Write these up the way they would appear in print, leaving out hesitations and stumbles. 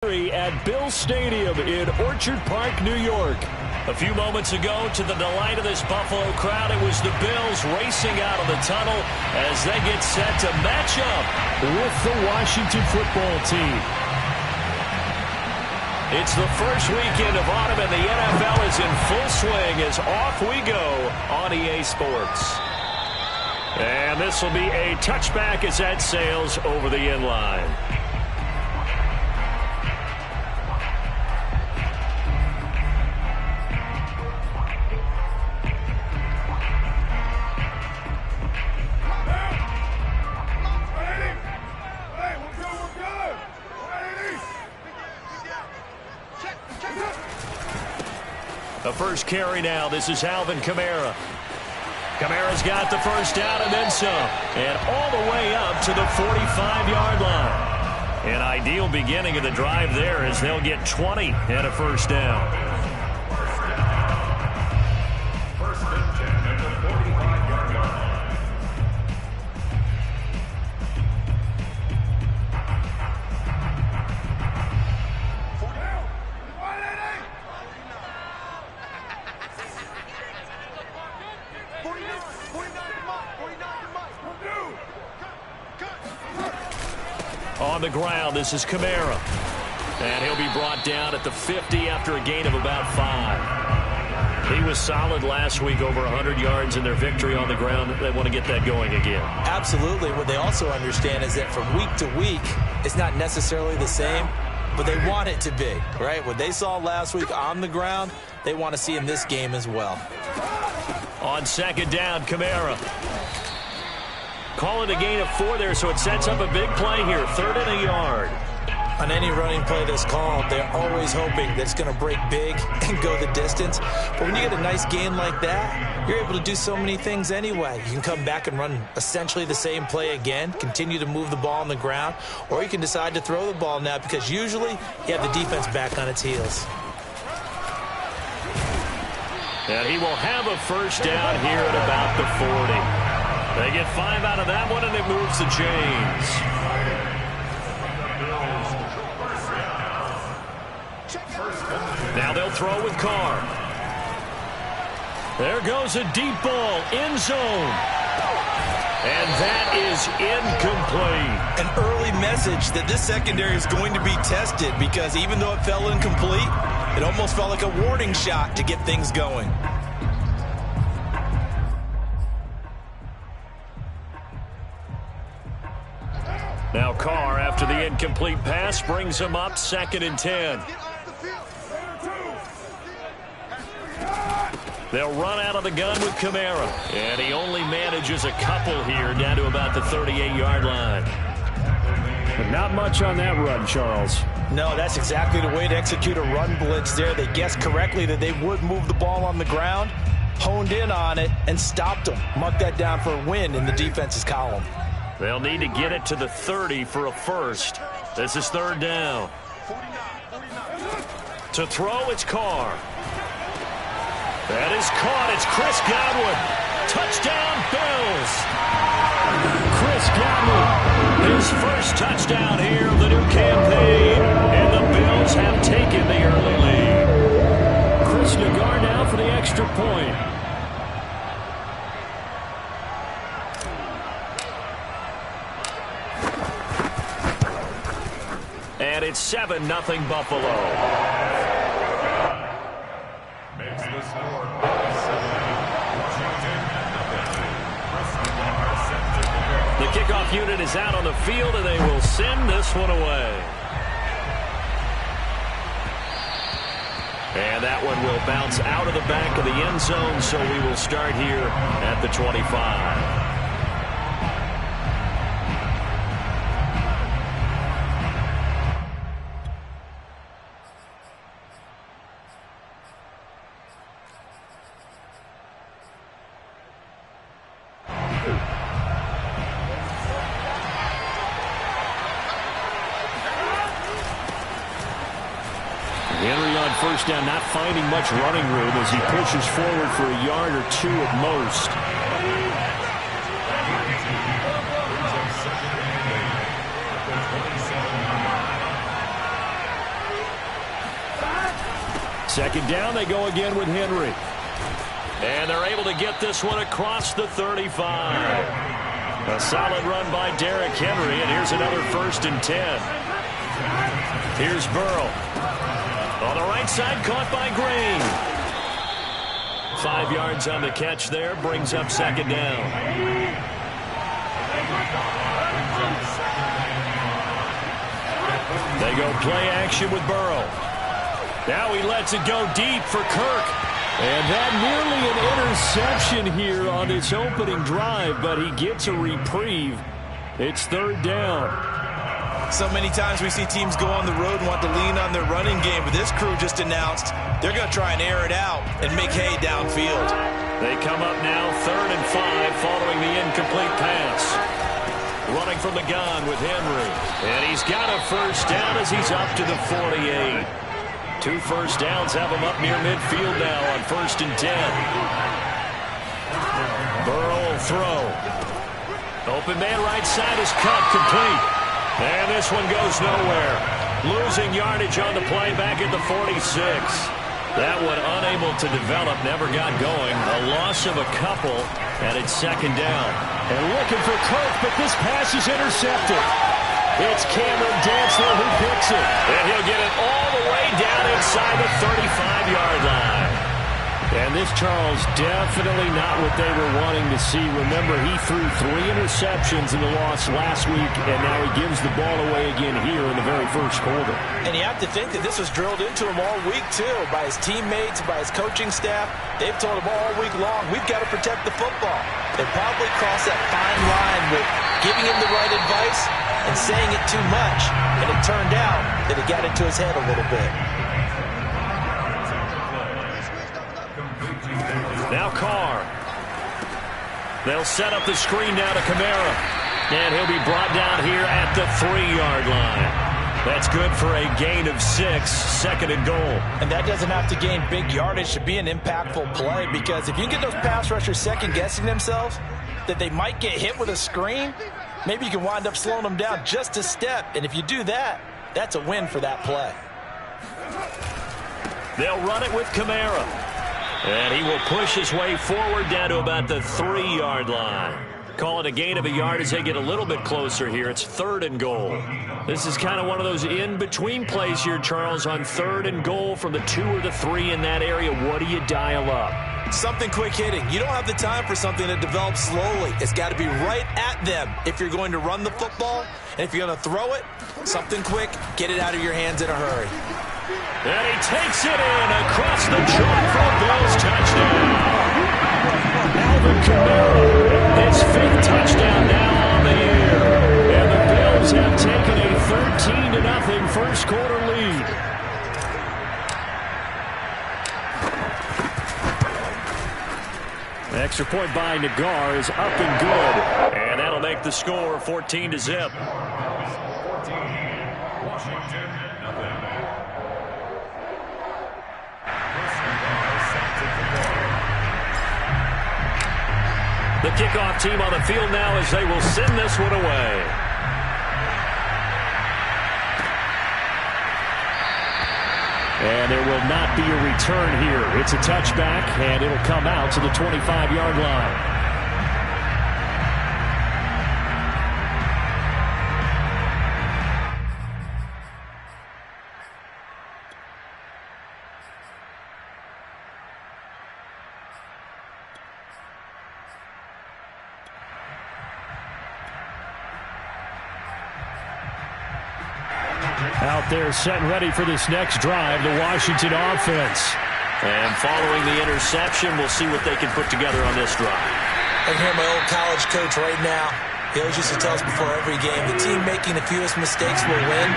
At Bill Stadium in Orchard Park, New York. A few moments ago, to the delight of this Buffalo crowd, it was the Bills racing out of the tunnel as they get set to match up with the Washington football team. It's the first weekend of autumn, and the NFL is in full swing as off we go on EA Sports. And this will be a touchback as that sails over the end line. The first carry now. This is Alvin Kamara. Kamara's got the first down and then some. And all the way up to the 45-yard line. An ideal beginning of the drive there as they'll get 20 and a first down. First and 10 at the 45-yard line. On the ground, this is Kamara. And he'll be brought down at the 50 after a gain of about 5. He was solid last week, over 100 yards in their victory on the ground. They want to get that going again. Absolutely. What they also understand is that from week to week, it's not necessarily the same, but they want it to be, right? What they saw last week on the ground, they want to see in this game as well. On second down, Kamara. Call it a gain of 4 there, so it sets up a big play here. 3rd and a yard. On any running play that's called, they're always hoping that it's going to break big and go the distance. But when you get a nice gain like that, you're able to do so many things anyway. You can come back and run essentially the same play again, continue to move the ball on the ground, or you can decide to throw the ball now because usually you have the defense back on its heels. And he will have a first down here at about the 40. They get 5 out of that one, and it moves the chains. Now they'll throw with Carr. There goes a deep ball, end zone. And that is incomplete. An early message that this secondary is going to be tested because even though it fell incomplete, it almost felt like a warning shot to get things going. Now Carr, after the incomplete pass, brings him up 2nd and 10. They'll run out of the gun with Kamara. And he only manages a couple here down to about the 38-yard line. But not much on that run, Charles. No, that's exactly the way to execute a run blitz there. They guessed correctly that they would move the ball on the ground, honed in on it, and stopped them. Mark that down for a win in the defense's column. They'll need to get it to the 30 for a first. This is 3rd down. To throw, it's Carr. That is caught. It's Chris Godwin. Touchdown, Bills. Chris Godwin, his first touchdown here of the new campaign. And the Bills have taken the early lead. Chris Nagar now for the extra point. And it's 7-0 Buffalo. Makes the score 7-0. The kickoff unit is out on the field, and they will send this one away. And that one will bounce out of the back of the end zone, so we will start here at the 25. Henry on first down, not finding much running room as he pushes forward for a yard or 2 at most. Second down, they go again with Henry. And they're able to get this one across the 35. A solid run by Derrick Henry, and here's another 1st and 10. Here's Burrow. On the right side, caught by Green. 5 yards on the catch there, brings up second down. They go play action with Burrow. Now he lets it go deep for Kirk. And that nearly an interception here on this opening drive, but he gets a reprieve. It's 3rd down. So many times we see teams go on the road and want to lean on their running game, but this crew just announced they're going to try and air it out and make hay downfield. They come up now 3rd and 5 following the incomplete pass. Running from the gun with Henry. And he's got a 1st down as he's up to the 48. 2 first downs have him up near midfield now on 1st and 10. Burrow will throw. Open man right side is cut complete. And this one goes nowhere. Losing yardage on the play back at the 46. That one unable to develop, never got going. A loss of a couple, and it's 2nd down. And looking for Kirk, but this pass is intercepted. It's Cameron Dantzler who picks it. And he'll get it all the way down inside the 35-yard line. And this, Charles, definitely not what they were wanting to see. Remember, he threw 3 interceptions in the loss last week, and now he gives the ball away again here in the very first quarter. And you have to think that this was drilled into him all week, too, by his teammates, by his coaching staff. They've told him all week long, we've got to protect the football. They probably crossed that fine line with giving him the right advice and saying it too much, and it turned out that it got into his head a little bit. Now Carr. They'll set up the screen now to Kamara. And he'll be brought down here at the 3-yard line. That's good for a gain of 6, 2nd and goal. And that doesn't have to gain big yardage to be an impactful play, because if you get those pass rushers second-guessing themselves that they might get hit with a screen, maybe you can wind up slowing them down just a step. And if you do that, that's a win for that play. They'll run it with Kamara. And he will push his way forward down to about the 3-yard line. Call it a gain of a yard as they get a little bit closer here. It's 3rd and goal. This is kind of one of those in-between plays here, Charles, on 3rd and goal from the 2 or the 3 in that area. What do you dial up? Something quick hitting. You don't have the time for something that develops slowly. It's got to be right at them if you're going to run the football. And if you're going to throw it, something quick, get it out of your hands in a hurry. And he takes it in across the chalk for a Bills touchdown. Alvin Kamara, his 5th touchdown now on the year. And the Bills have taken a 13-0 first quarter lead. Extra point by Nagar is up and good. And that'll make the score 14-0. Washington, nothing. The kickoff team on the field now as they will send this one away. And there will not be a return here. It's a touchback, and it'll come out to the 25-yard line. Out there set and ready for this next drive, the Washington offense. And following the interception, we'll see what they can put together on this drive. I can hear my old college coach right now. He always used to tell us before every game, the team making the fewest mistakes will win.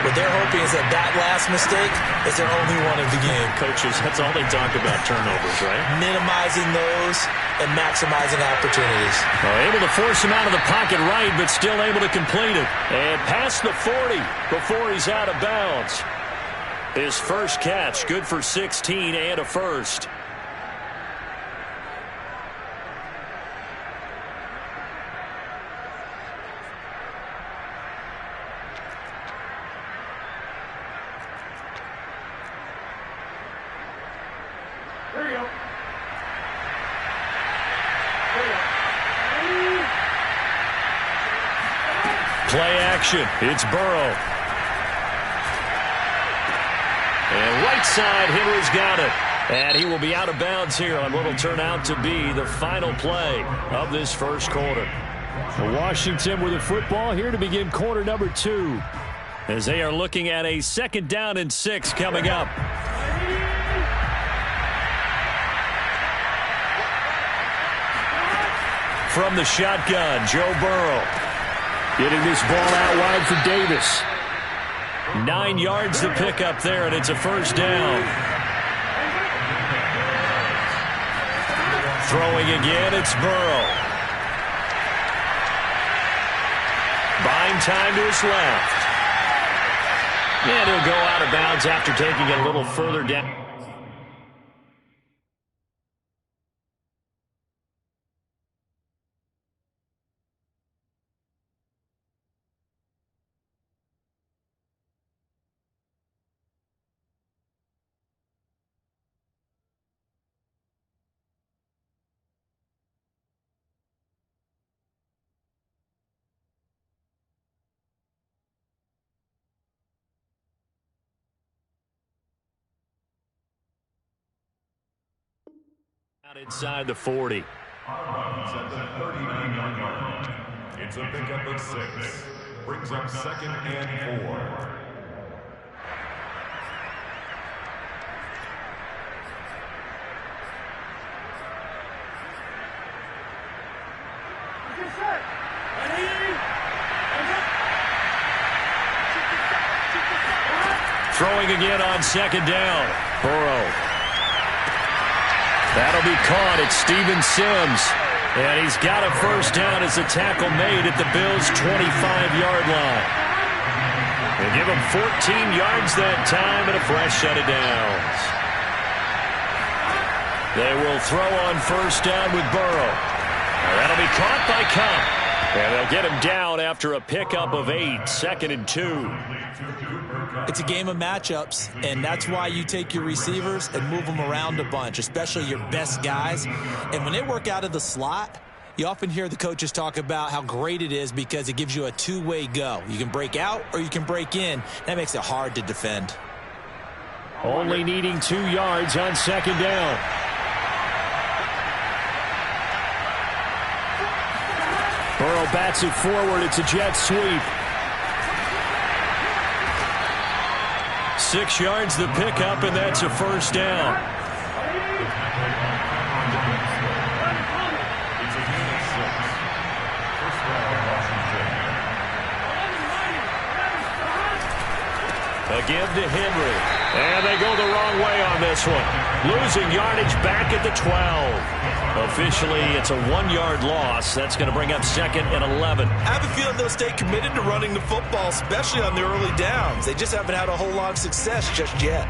What they're hoping is that that last mistake is their only one of the game. Coaches, that's all they talk about, turnovers, right? Minimizing those and maximizing opportunities. Well, able to force him out of the pocket right, but still able to complete it. And past the 40 before he's out of bounds. His first catch, good for 16 and a first. Play action. It's Burrow. And right side, Henry's got it. And he will be out of bounds here on what will turn out to be the final play of this first quarter. Washington with the football here to begin quarter number 2. As they are looking at a 2nd down and 6 coming up. From the shotgun, Joe Burrow. Getting this ball out wide for Davis. 9 yards to pick up there, and it's a first down. Throwing again, it's Burrow. Buying time to his left. And he'll go out of bounds after taking it a little further down. Inside the 40. At the 39-yard line. It's a pickup of 6. Brings up 2nd and 4. Throwing again on 2nd down. Burrow. That'll be caught. It's Steven Sims. And he's got a first down as the tackle made at the Bills' 25-yard line. They give him 14 yards that time and a fresh set of downs. They will throw on first down with Burrow. And that'll be caught by Cup. And they'll get him down after a pickup of 8, 2nd and 2. It's a game of matchups, and that's why you take your receivers and move them around a bunch, especially your best guys. And when they work out of the slot, you often hear the coaches talk about how great it is because it gives you a two-way go. You can break out or you can break in. That makes it hard to defend. Only needing 2 yards on 2nd down. Burrow bats it forward. It's a jet sweep. 6 yards the pickup, and that's a first down. A give to Henry. And they go the wrong way on this one. Losing yardage back at the 12. Officially, it's a 1-yard loss. That's going to bring up 2nd and 11. I have a feeling they'll stay committed to running the football, especially on the early downs. They just haven't had a whole lot of success just yet.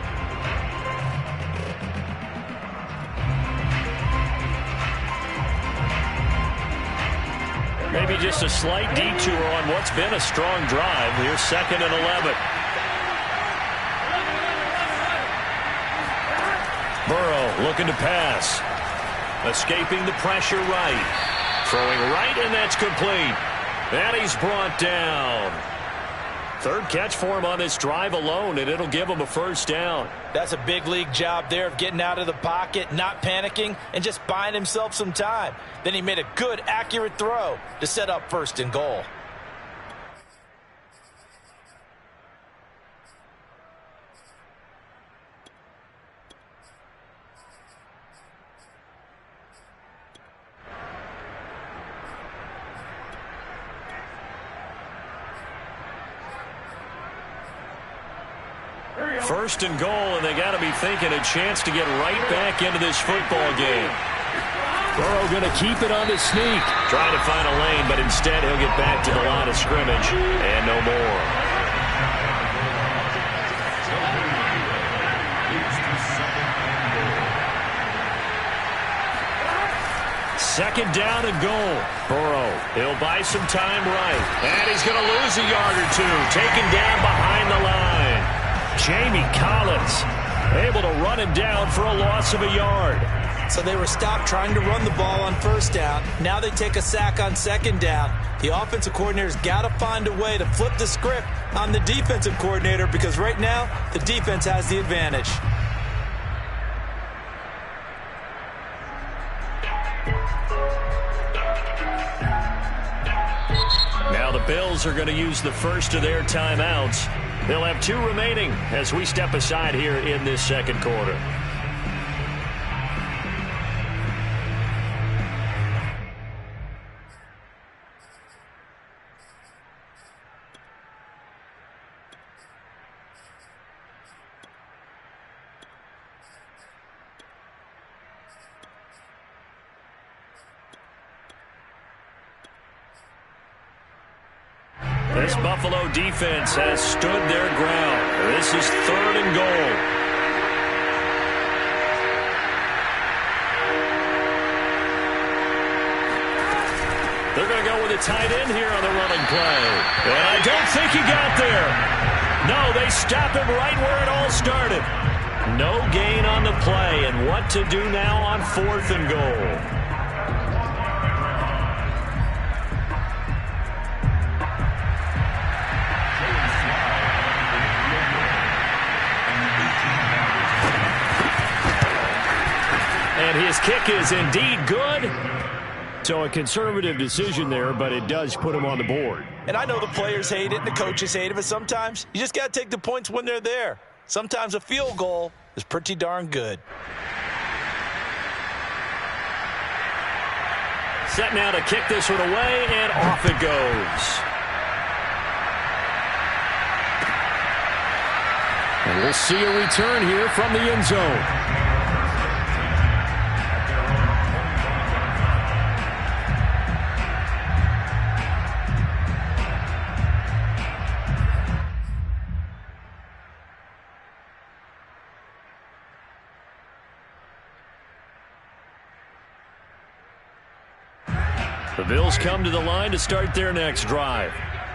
Maybe just a slight detour on what's been a strong drive. Here's 2nd and 11. Burrow looking to pass. Escaping the pressure right. Throwing right, and that's complete. And he's brought down. 3rd catch for him on this drive alone, and it'll give him a first down. That's a big league job there of getting out of the pocket, not panicking, and just buying himself some time. Then he made a good, accurate throw to set up 1st and goal. First and goal, and they got to be thinking a chance to get right back into this football game. Burrow going to keep it on the sneak. Trying to find a lane, but instead he'll get back to the line of scrimmage and no more. Second down and goal. Burrow, he'll buy some time right. And he's going to lose a yard or two. Taken down behind the line. Jamie Collins Able to run him down for a loss of a yard. So they were stopped trying to run the ball on first down. Now they take a sack on second down. The offensive coordinator's got to find a way to flip the script on the defensive coordinator because right now the defense has the advantage. Now the Bills are going to use the first of their timeouts. They'll have 2 remaining as we step aside here in this second quarter. This Buffalo defense has stood their ground. This is 3rd and goal. They're going to go with a tight end here on the running play. And I don't think he got there. No, they stop him right where it all started. No gain on the play. And what to do now on 4th and goal? And his kick is indeed good. So a conservative decision there, but it does put him on the board. And I know the players hate it and the coaches hate it, but sometimes you just got to take the points when they're there. Sometimes a field goal is pretty darn good. Set now to kick this one away, and off it goes. And we'll see a return here from the end zone. The Bills come to the line to start their next drive.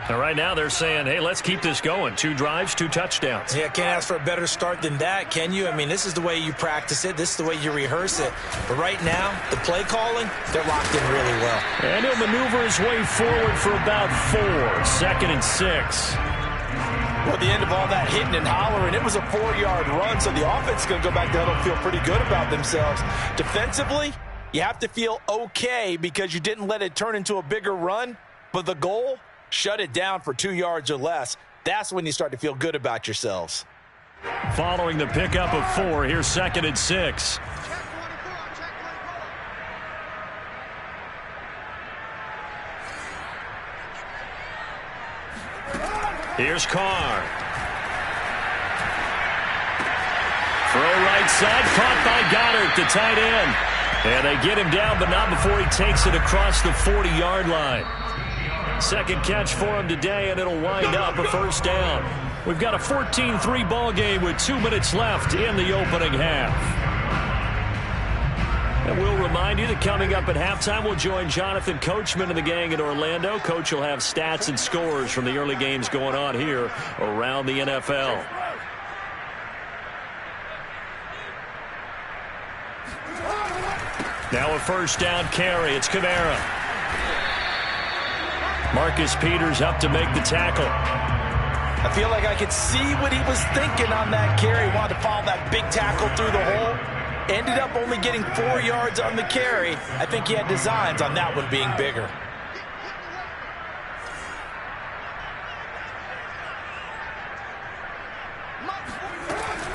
And right now they're saying, hey, let's keep this going. 2 drives, 2 touchdowns. Yeah, can't ask for a better start than that, can you? I mean, this is the way you practice it. This is the way you rehearse it. But right now, the play calling, they're locked in really well. And he'll maneuver his way forward for about 4. 2nd and 6. Well, at the end of all that hitting and hollering, it was a 4-yard run, so the offense is going to go back there and feel pretty good about themselves. Defensively, you have to feel okay because you didn't let it turn into a bigger run, but the goal, shut it down for 2 yards or less. That's when you start to feel good about yourselves. Following the pickup of 4, here's 2nd and 6. Here's Carr. Throw right side, caught by Goddard, the tight end. And they get him down, but not before he takes it across the 40-yard line. Second catch for him today, and it'll wind up a first down. We've got a 14-3 ball game with 2 minutes left in the opening half. And we'll remind you that coming up at halftime, we'll join Jonathan Coachman and the gang in Orlando. Coach will have stats and scores from the early games going on here around the NFL. Now a first down carry. It's Kamara. Marcus Peters up to make the tackle. I feel like I could see what he was thinking on that carry. He wanted to follow that big tackle through the hole. Ended up only getting 4 yards on the carry. I think he had designs on that one being bigger.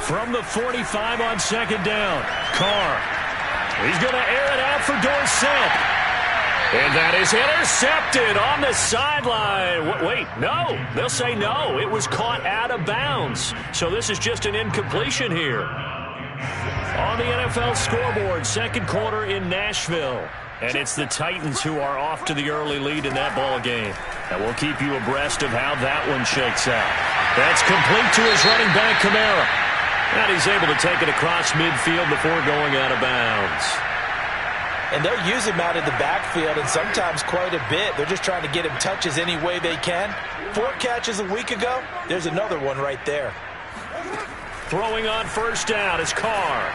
From the 45 on second down, Carr. He's going to air it out for Dorsett. And that is intercepted on the sideline. Wait, no. They'll say no. It was caught out of bounds. So this is just an incompletion here. On the NFL scoreboard, second quarter in Nashville. And it's the Titans who are off to the early lead in that ball game. And we'll keep you abreast of how that one shakes out. That's complete to his running back, Kamara. And he's able to take it across midfield before going out of bounds. And they'll use him out of the backfield, and sometimes quite a bit. They're just trying to get him touches any way they can. 4 catches a week ago. There's another one right there. Throwing on first down is Carr.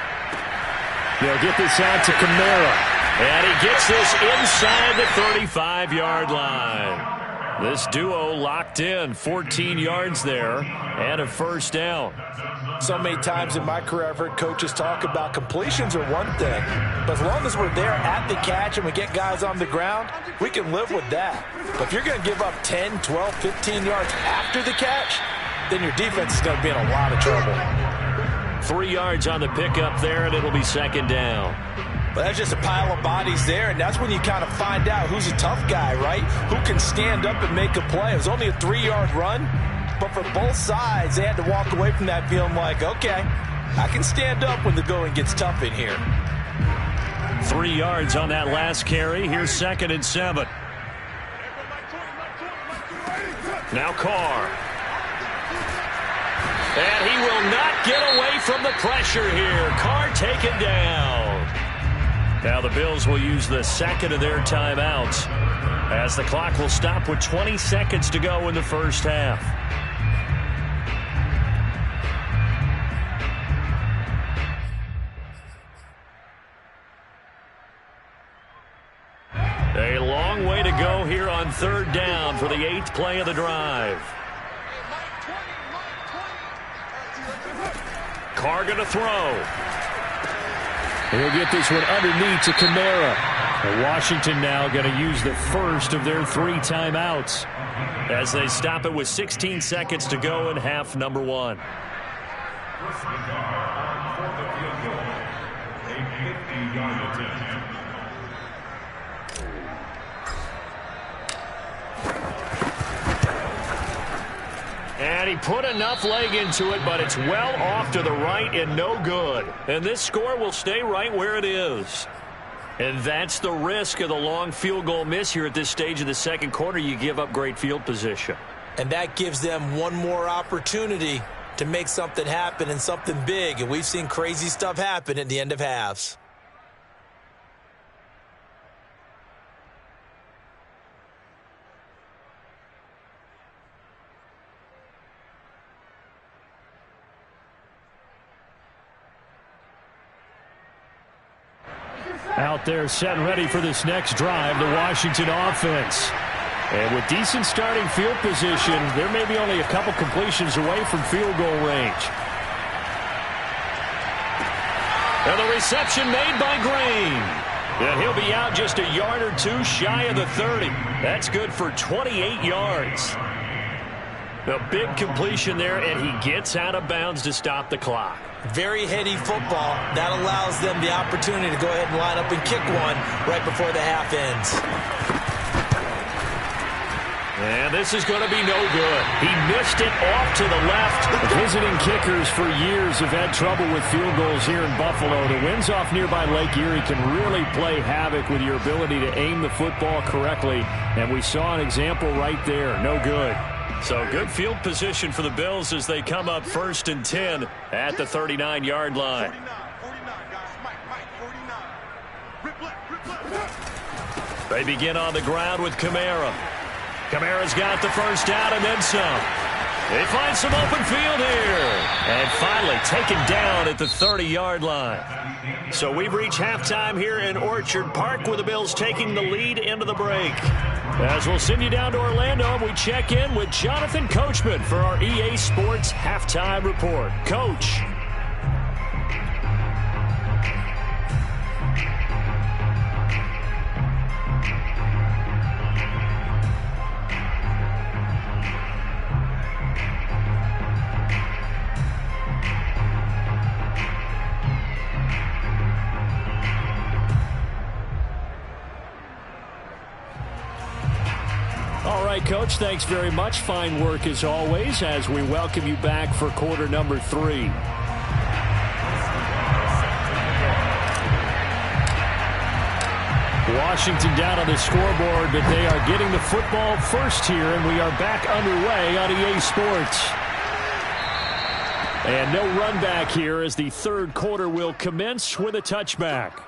They'll get this out to Kamara. And he gets this inside the 35-yard line. This duo locked in, 14 yards there, and a first down. So many times in my career, I've heard coaches talk about completions are one thing, but as long as we're there at the catch and we get guys on the ground, we can live with that. But if you're going to give up 10, 12, 15 yards after the catch, then your defense is going to be in a lot of trouble. 3 yards on the pickup there, and it'll be second down. But that's just a pile of bodies there, and that's when you kind of find out who's a tough guy, right? Who can stand up and make a play. It was only a 3-yard run, but for both sides, they had to walk away from that feeling like, okay, I can stand up when the going gets tough in here. 3 yards on that last carry. Here's 2nd and 7. Now Carr. And he will not get away from the pressure here. Carr taken down. Now the Bills will use the second of their timeouts as the clock will stop with 20 seconds to go in the first half. A long way to go here on third down for the 8th play of the drive. Carr going to throw. He'll get this one underneath to Kamara. And Washington now going to use the first of their 3 timeouts as they stop it with 16 seconds to go in half number 1. And he put enough leg into it, but it's well off to the right and no good. And this score will stay right where it is. And that's the risk of the long field goal miss here at this stage of the second quarter. You give up great field position. And that gives them one more opportunity to make something happen and something big. And we've seen crazy stuff happen at the end of halves. Out there set and ready for this next drive, the Washington offense. And with decent starting field position, there may be only a couple completions away from field goal range. And the reception made by Green. And he'll be out just a yard or two shy of the 30. That's good for 28 yards. A big completion there, and he gets out of bounds to stop the clock. Very heady football. That allows them the opportunity to go ahead and line up and kick one right before the half ends. And this is going to be no good. He missed it off to the left. Visiting kickers for years have had trouble with field goals here in Buffalo. The winds off nearby Lake Erie can really play havoc with your ability to aim the football correctly. And we saw an example right there. No good. So good field position for the Bills as they come up 1st and 10 at the 39-yard line. They begin on the ground with Kamara. Kamara's got the first down and then some. They find some open field here. And finally taken down at the 30-yard line. So we've reached halftime here in Orchard Park with the Bills taking the lead into the break. As we'll send you down to Orlando, we check in with Jonathan Coachman for our EA Sports Halftime Report. Coach. All right, Coach, thanks very much. Fine work as always as we welcome you back for quarter number 3. Washington down on the scoreboard, but they are getting the football first here, and we are back underway on EA Sports. And no run back here as the third quarter will commence with a touchback.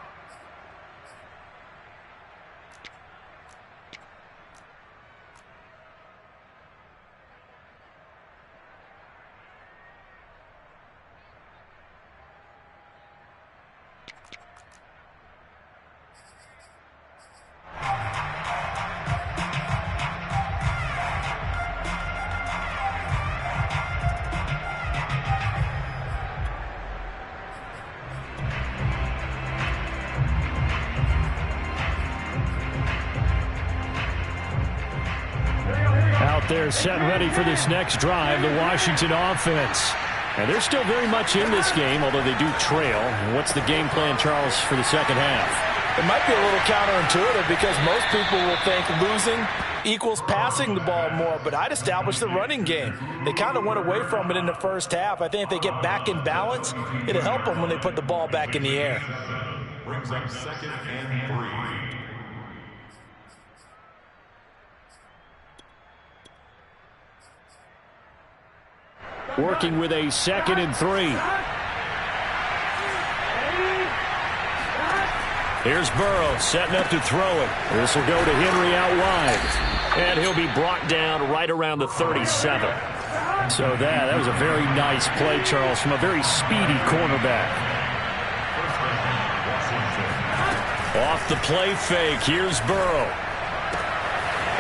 they're set and ready for this next drive, the Washington offense. And they're still very much in this game, although they do trail. What's the game plan, Charles, for the second half? It might be a little counterintuitive because most people will think losing equals passing the ball more, but I'd establish the running game. They kind of went away from it in the first half. I think if they get back in balance, it'll help them when they put the ball back in the air. Brings up 2nd and 3. Working with a 2nd and 3. Here's Burrow setting up to throw it. This will go to Henry out wide. And he'll be brought down right around the 37. So that was a very nice play, Charles, from a very speedy cornerback. Off the play fake, here's Burrow.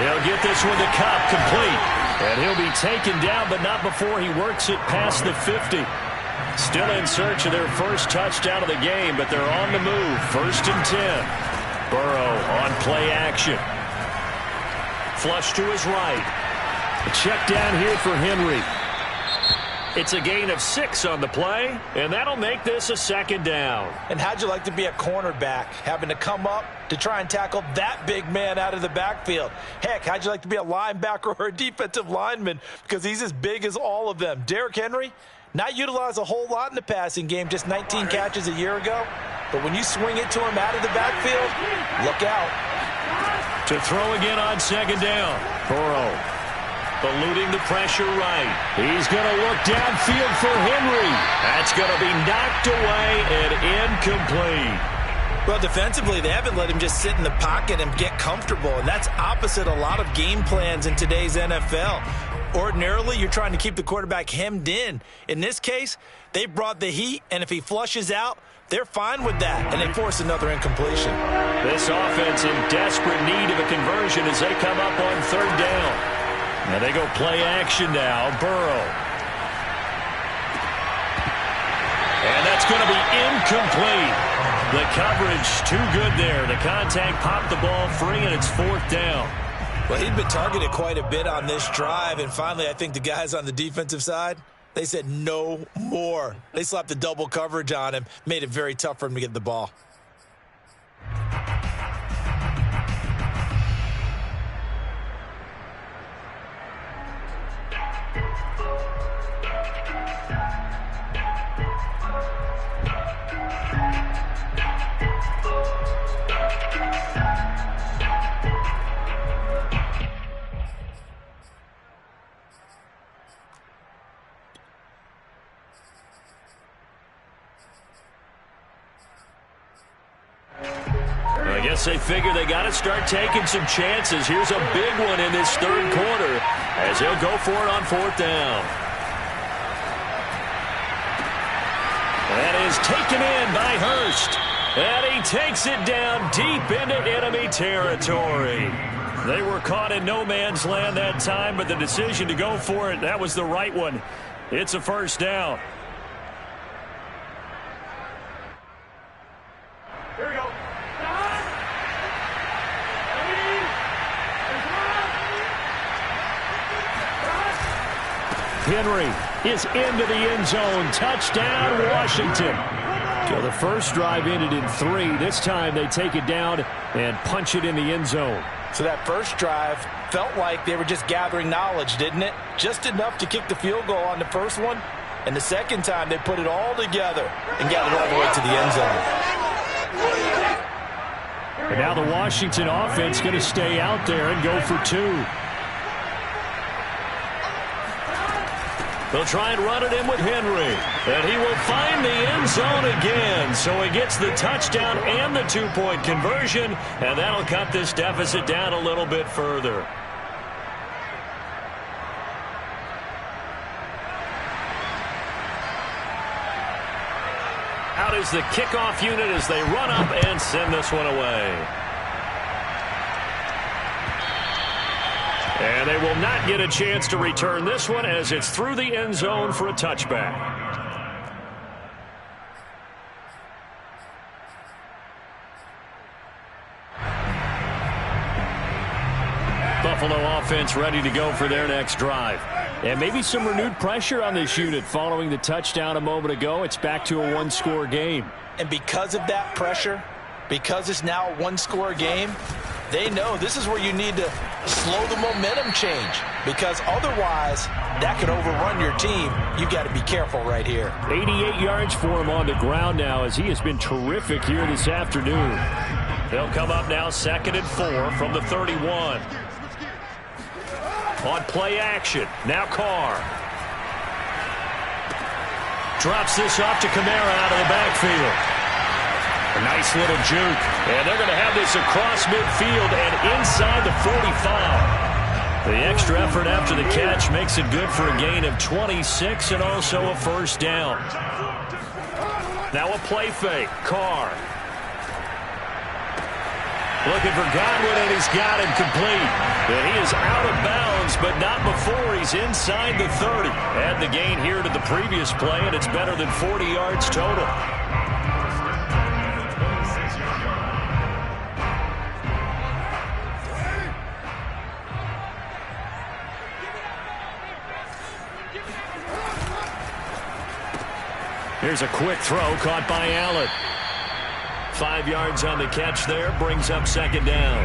He'll get this one to Kupp, complete. And he'll be taken down, but not before he works it past the 50. Still in search of their first touchdown of the game, but they're on the move. 1st and 10. Burrow on play action. Flush to his right. A check down here for Henry. It's a gain of 6 on the play, and that'll make this a 2nd down. And how'd you like to be a cornerback, having to come up to try and tackle that big man out of the backfield? Heck, how'd you like to be a linebacker or a defensive lineman, because he's as big as all of them? Derrick Henry, not utilized a whole lot in the passing game, just 19 catches a year ago. But when you swing it to him out of the backfield, look out. To throw again on 2nd down. Burrow eluding the pressure right. He's going to look downfield for Henry. That's going to be knocked away and incomplete. Well, defensively, they haven't let him just sit in the pocket and get comfortable, and that's opposite a lot of game plans in today's NFL. Ordinarily, you're trying to keep the quarterback hemmed in. In this case, they brought the heat, and if he flushes out, they're fine with that, and they force another incompletion. This offense in desperate need of a conversion as they come up on 3rd down. Now they go play action now. Burrow. And that's going to be incomplete. The coverage too good there. The contact popped the ball free, and it's 4th down. Well, he'd been targeted quite a bit on this drive, and finally I think the guys on the defensive side, they said no more. They slapped the double coverage on him, made it very tough for him to get the ball. I guess they figure they got to start taking some chances. Here's a big one in this 3rd quarter as he'll go for it on 4th down. That is taken in by Hurst. And he takes it down deep into enemy territory. They were caught in no man's land that time, but the decision to go for it, that was the right one. It's a 1st down. Here we go. Henry is into the end zone. Touchdown, Washington. So the first drive ended in 3. This time they take it down and punch it in the end zone. So that first drive felt like they were just gathering knowledge, didn't it? Just enough to kick the field goal on the first one. And the second time they put it all together and got it all the way to the end zone. And now the Washington offense going to stay out there and go for 2. They'll try and run it in with Henry. And he will find the end zone again. So he gets the touchdown and the 2-point conversion. And that'll cut this deficit down a little bit further. Out is the kickoff unit as they run up and send this one away. And they will not get a chance to return this one as it's through the end zone for a touchback. The Buffalo offense ready to go for their next drive. And maybe some renewed pressure on this unit following the touchdown a moment ago. It's back to a one-score game. And because of that pressure, because it's now a one-score game, they know this is where you need to slow the momentum change, because otherwise that could overrun your team. You've got to be careful right here. 88 yards for him on the ground now, as he has been terrific here this afternoon. They'll come up now 2nd and 4 from the 31. On play action, now Carr. Drops this off to Kamara out of the backfield. A nice little juke. And they're going to have this across midfield and inside the 45. The extra effort after the catch makes it good for a gain of 26 and also a first down. Now a play fake. Carr. Looking for Godwin, and he's got him complete. And he is out of bounds, but not before he's inside the 30. Add the gain here to the previous play, and it's better than 40 yards total. Here's a quick throw caught by Allen. 5 yards on the catch there, brings up 2nd down.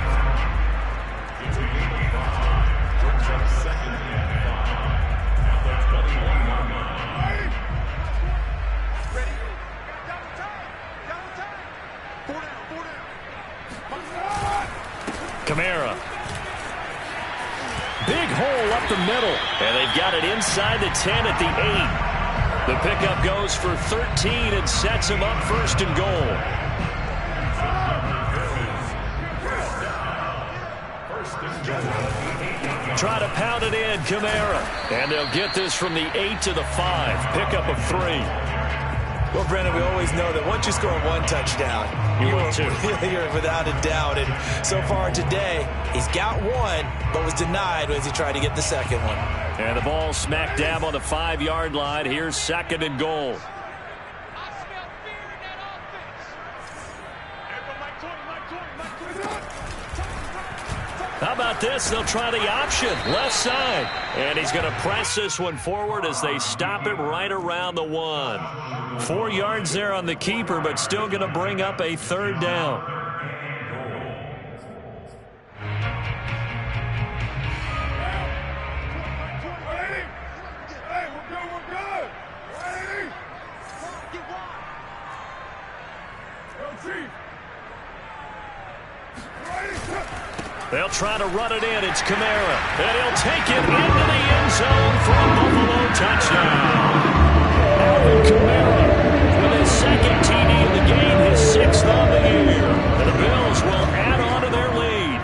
It's a gain of 5. Brings up 2nd and 5. At the 21-yard line. Ready? Down time. 4 down. Kamara. Big hole up the middle. And they've got it inside the 10 at the 8. The pickup goes for 13 and sets him up 1st and goal. Try to pound it in, Kamara. And they'll get this from the 8 to the 5. Pickup of 3. Well, Brandon, we always know that once you score one touchdown, you're without a doubt. And so far today, he's got one, but was denied as he tried to get the second one. And the ball smack dab on the 5-yard line. Here's 2nd and goal. How about this? They'll try the option. Left side. And he's going to press this one forward as they stop it right around the 1. 4 yards there on the keeper, but still going to bring up a 3rd down. They'll try to run it in. It's Kamara. And he'll take it into the end zone for a Buffalo touchdown. Alvin Kamara with his 2nd TD of the game, his 6th on the year. And the Bills will add on to their lead.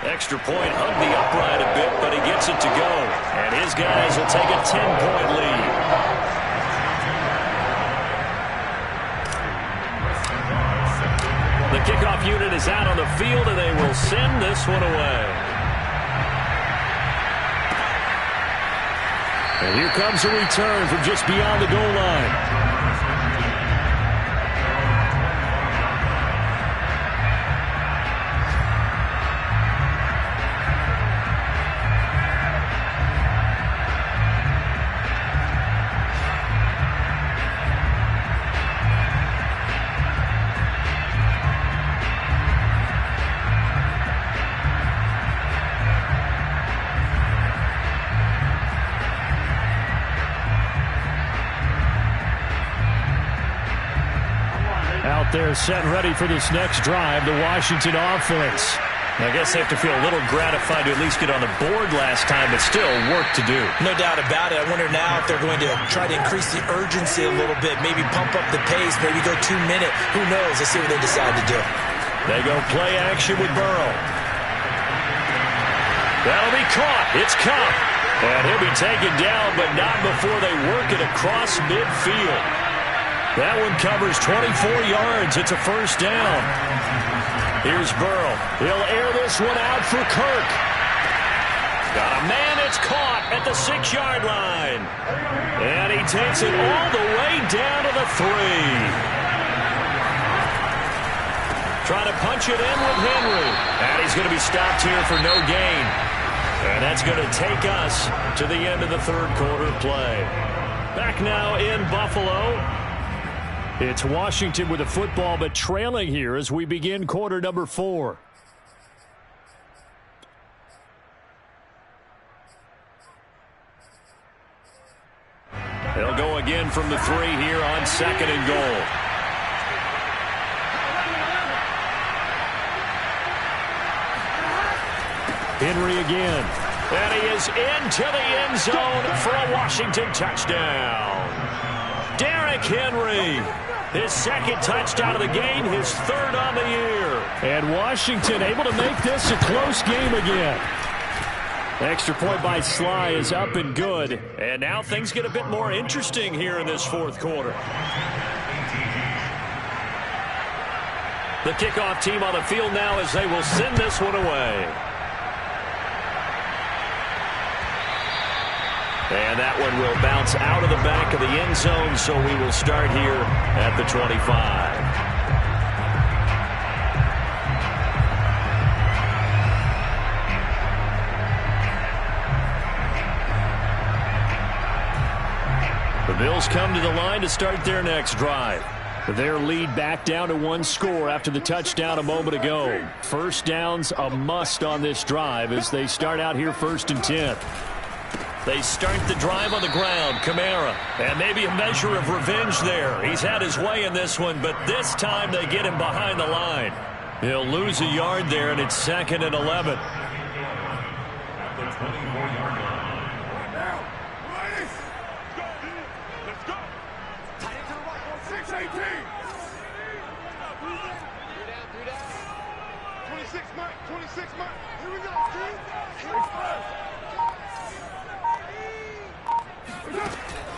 Extra point hugged the upright a bit, but he gets it to go. And his guys will take a 10-point lead. The kickoff unit is out on the field, and they will send this one away. And here comes a return from just beyond the goal line. They're set and ready for this next drive, the Washington offense. I guess they have to feel a little gratified to at least get on the board last time, but still work to do. No doubt about it. I wonder now if they're going to try to increase the urgency a little bit, maybe pump up the pace, maybe go 2-minute. Who knows? Let's see what they decide to do. They go play action with Burrow. That'll be caught. It's Cup. And he'll be taken down, but not before they work it across midfield. That one covers 24 yards. It's a first down. Here's Burrow. He'll air this one out for Kirk. Got a man, it's caught at the 6-yard line. And he takes it all the way down to the 3. Trying to punch it in with Henry. And he's going to be stopped here for no gain. And that's going to take us to the end of the third quarter play. Back now in Buffalo. It's Washington with the football, but trailing here as we begin quarter number 4. They'll go again from the 3 here on 2nd and goal. Henry again. And he is into the end zone for a Washington touchdown. Derrick Henry, his 2nd touchdown of the game, his 3rd on the year. And Washington able to make this a close game again. Extra point by Sly is up and good. And now things get a bit more interesting here in this 4th quarter. The kickoff team on the field now as they will send this one away. And that one will bounce out of the back of the end zone, so we will start here at the 25. The Bills come to the line to start their next drive. Their lead back down to 1 score after the touchdown a moment ago. First downs a must on this drive as they start out here 1st and 10. They start the drive on the ground. Kamara. And maybe a measure of revenge there. He's had his way in this one, but this time they get him behind the line. He'll lose a yard there, and it's 2nd and 11. At the 24-yard line. Now, ladies, let's go. Tight end to the right on 6-18. 26, Mike. 26, Mike. Here we go, dude.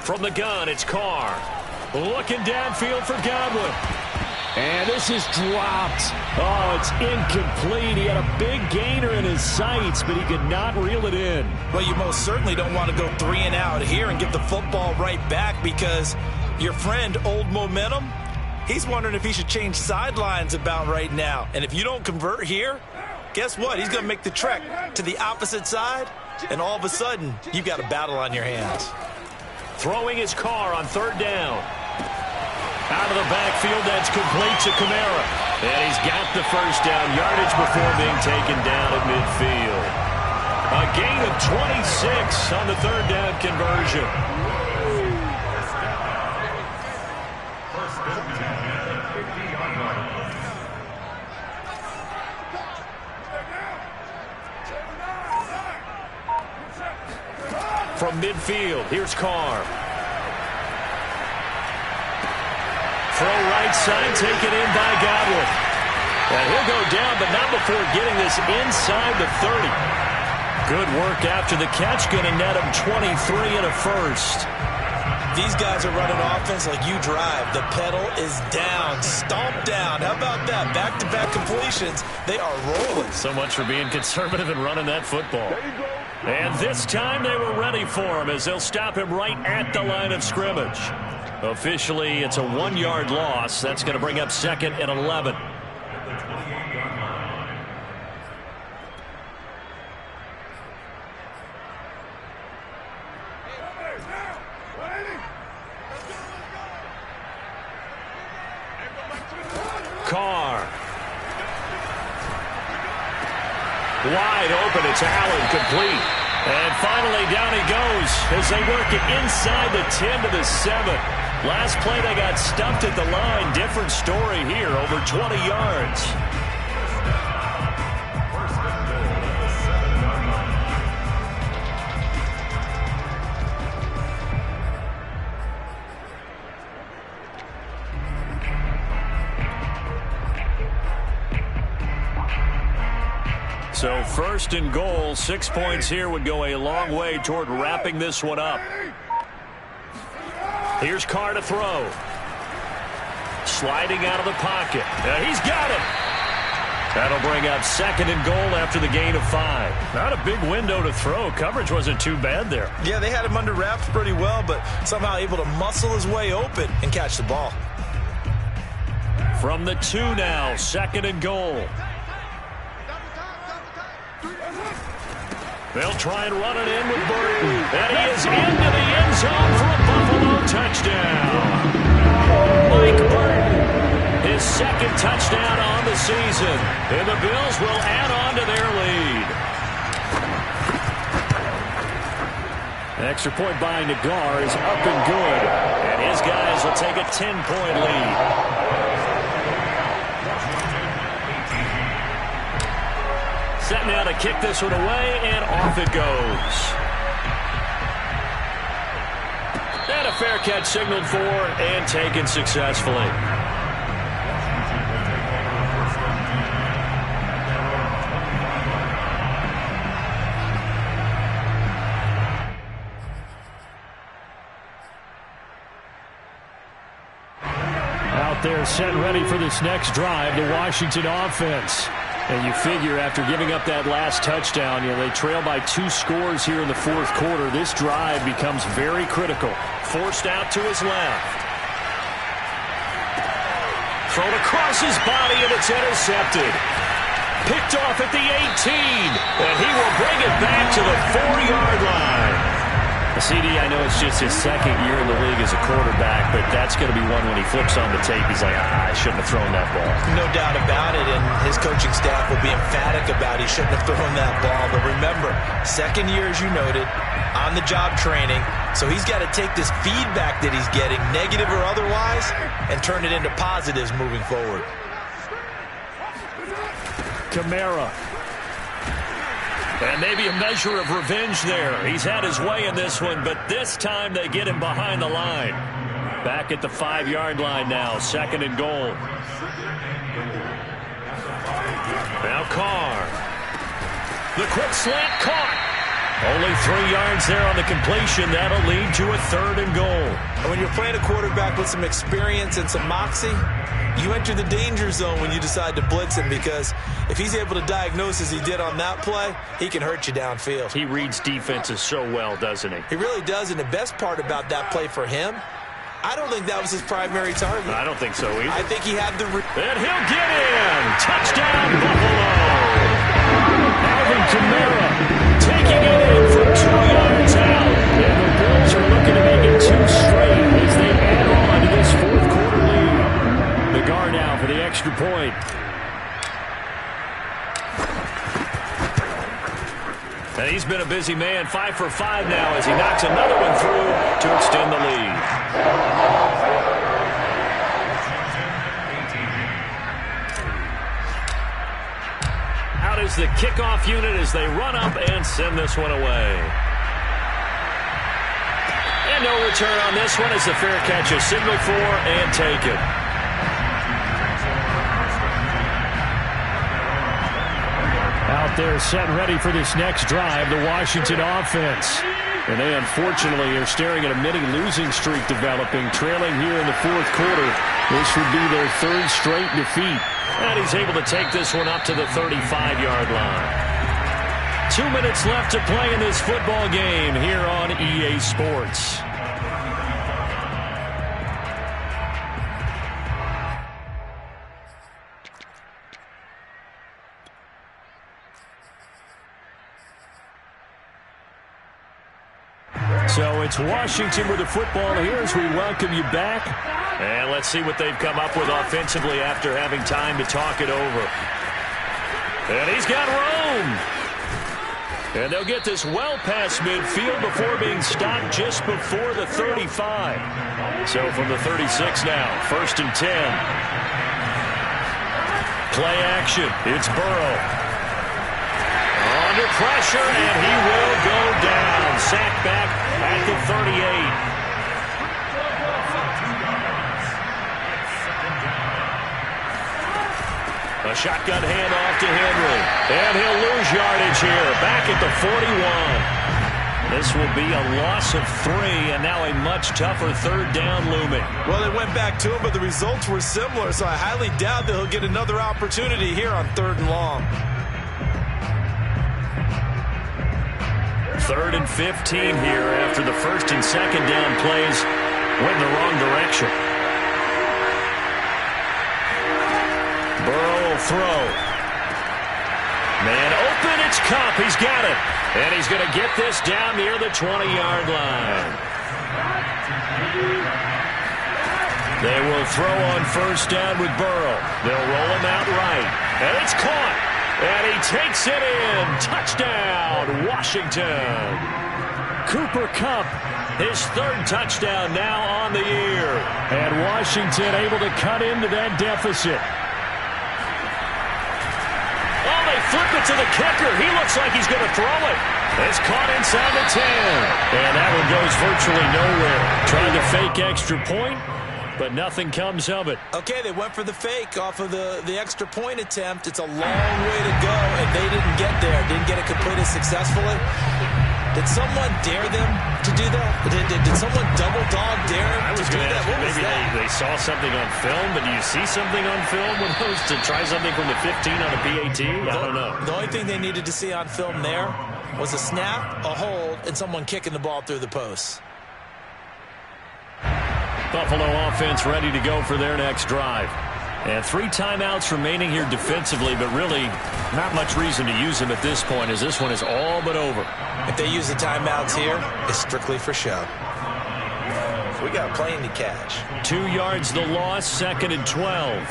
From the gun, it's Carr. Looking downfield for Godwin. And this is dropped. Oh, it's incomplete. He had a big gainer in his sights, but he could not reel it in. Well, you most certainly don't want to go 3 and out here and get the football right back because your friend, Old Momentum, he's wondering if he should change sidelines about right now. And if you don't convert here, guess what? He's going to make the trek to the opposite side, and all of a sudden, you've got a battle on your hands. Throwing his Carr on 3rd down. Out of the backfield, that's complete to Kamara. And he's got the first down yardage before being taken down at midfield. A gain of 26 on the 3rd down conversion. From midfield, here's Carr. Throw right side, taken in by Godwin. And he'll go down, but not before getting this inside the 30. Good work after the catch, going to net him 23 and a first. These guys are running offense like you drive. The pedal is down, stomped down. How about that? Back-to-back completions. They are rolling. So much for being conservative and running that football. And this time they were ready for him as they'll stop him right at the line of scrimmage. Officially, it's a 1-yard loss. That's going to bring up 2nd and 11. Carr. Wide open, it's Allen, complete. And finally down he goes as they work it inside the 10 to the 7. Last play they got stumped at the line. Different story here, over 20 yards. So 1st and goal, 6 points here would go a long way toward wrapping this one up. Here's Carr to throw. Sliding out of the pocket. He's got it. That'll bring up 2nd and goal after the gain of 5. Not a big window to throw. Coverage wasn't too bad there. Yeah, they had him under wraps pretty well, but somehow able to muscle his way open and catch the ball. From the 2 now, 2nd and goal. They'll try and run it in with Burton. And he is into the end zone for a Buffalo touchdown. Mike Burton, his 2nd touchdown on the season. And the Bills will add on to their lead. An extra point by Nagar is up and good. And his guys will take a 10-point lead. Set now to kick this one away, and off it goes. And a fair catch signaled for and taken successfully. Out there set ready for this next drive, the Washington offense. And you figure after giving up that last touchdown, they trail by 2 scores here in the 4th quarter. This drive becomes very critical. Forced out to his left. Thrown across his body, and it's intercepted. Picked off at the 18, and he will bring it back to the 4-yard line. CD, I know it's just his 2nd year in the league as a quarterback, but that's going to be one when he flips on the tape. He's like, I shouldn't have thrown that ball. No doubt about it, and his coaching staff will be emphatic about he shouldn't have thrown that ball. But remember, 2nd year, as you noted, on-the-job training, so he's got to take this feedback that he's getting, negative or otherwise, and turn it into positives moving forward. Kamara. And maybe a measure of revenge there. He's had his way in this one, but this time they get him behind the line. Back at the 5-yard line now, 2nd and goal. Now Carr. The quick slant caught. Only 3 yards there on the completion. That'll lead to a 3rd and goal. And when you're playing a quarterback with some experience and some moxie, you enter the danger zone when you decide to blitz him, because if he's able to diagnose as he did on that play, he can hurt you downfield. He reads defenses so well, doesn't he? He really does, and the best part about that play for him, I don't think that was his primary target. I don't think so either. I think he had the... And he'll get in! Touchdown, Buffalo! Alvin Kamara taking it in from 2 yards out. And the Bills are looking to make it 2 straight as they add on to this 4th quarter lead. The guard now for the extra point. And he's been a busy man, 5 for 5 now as he knocks another one through to extend the lead. Out is the kickoff unit as they run up and send this one away. And no return on this one as the fair catch is signaled for and taken. Out there set ready for this next drive, the Washington offense. And they unfortunately are staring at a mini losing streak developing, trailing here in the 4th quarter. This would be their 3rd straight defeat. And he's able to take this one up to the 35-yard line. 2 minutes left to play in this football game here on EA Sports. So it's Washington with the football here as we welcome you back. And let's see what they've come up with offensively after having time to talk it over. And he's got room. And they'll get this well past midfield before being stopped just before the 35. So from the 36 now, 1st and 10. Play action. It's Burrow. Under pressure, and he will go down. Sacked back at the 38. A shotgun handoff to Henry. And he'll lose yardage here. Back at the 41. This will be a loss of 3, and now a much tougher third down looming. Well, they went back to him, but the results were similar, so I highly doubt that he'll get another opportunity here on 3rd and long. 3rd and 15 here after the 1st and 2nd down plays went in the wrong direction. Burrow will throw. Man open, it's Kupp. He's got it. And he's going to get this down near the 20-yard line. They will throw on 1st down with Burrow. They'll roll him out right. And it's caught. And he takes it in. Touchdown, Washington. Cooper Kupp, his 3rd touchdown now on the year. And Washington able to cut into that deficit. Oh, they flip it to the kicker. He looks like he's going to throw it. It's caught inside the 10. And that one goes virtually nowhere. Trying to fake extra point, but nothing comes of it. Okay, they went for the fake off of the extra point attempt. It's a long way to go, and they didn't get there. Didn't get it completed successfully. Did someone dare them to do that? Did someone double dog dare them to do that? What was maybe that? They saw something on film, but do you see something on film with those to try something from the 15 on a PAT? I don't know. The only thing they needed to see on film there was a snap, a hold, and someone kicking the ball through the posts. Buffalo offense ready to go for their next drive. And 3 timeouts remaining here defensively, but really not much reason to use them at this point as this one is all but over. If they use the timeouts here, it's strictly for show. We got a plane to catch. 2 yards the loss, 2nd and 12.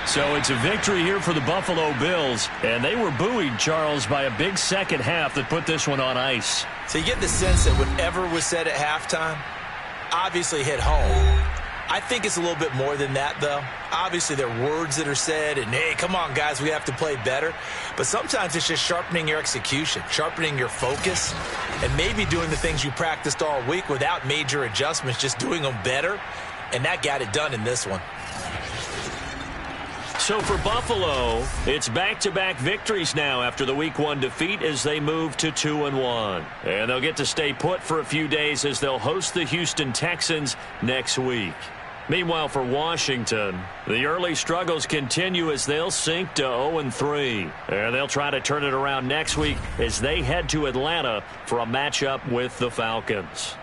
So it's a victory here for the Buffalo Bills, and they were buoyed, Charles, by a big second half that put this one on ice. So you get the sense that whatever was said at halftime obviously hit home. I think it's a little bit more than that, though. Obviously, there are words that are said, and, hey, come on, guys, we have to play better. But sometimes it's just sharpening your execution, sharpening your focus, and maybe doing the things you practiced all week without major adjustments, just doing them better. And that got it done in this one. So for Buffalo, it's back-to-back victories now after the Week 1 defeat as they move to 2-1. And they'll get to stay put for a few days as they'll host the Houston Texans next week. Meanwhile, for Washington, the early struggles continue as they'll sink to 0-3. And they'll try to turn it around next week as they head to Atlanta for a matchup with the Falcons.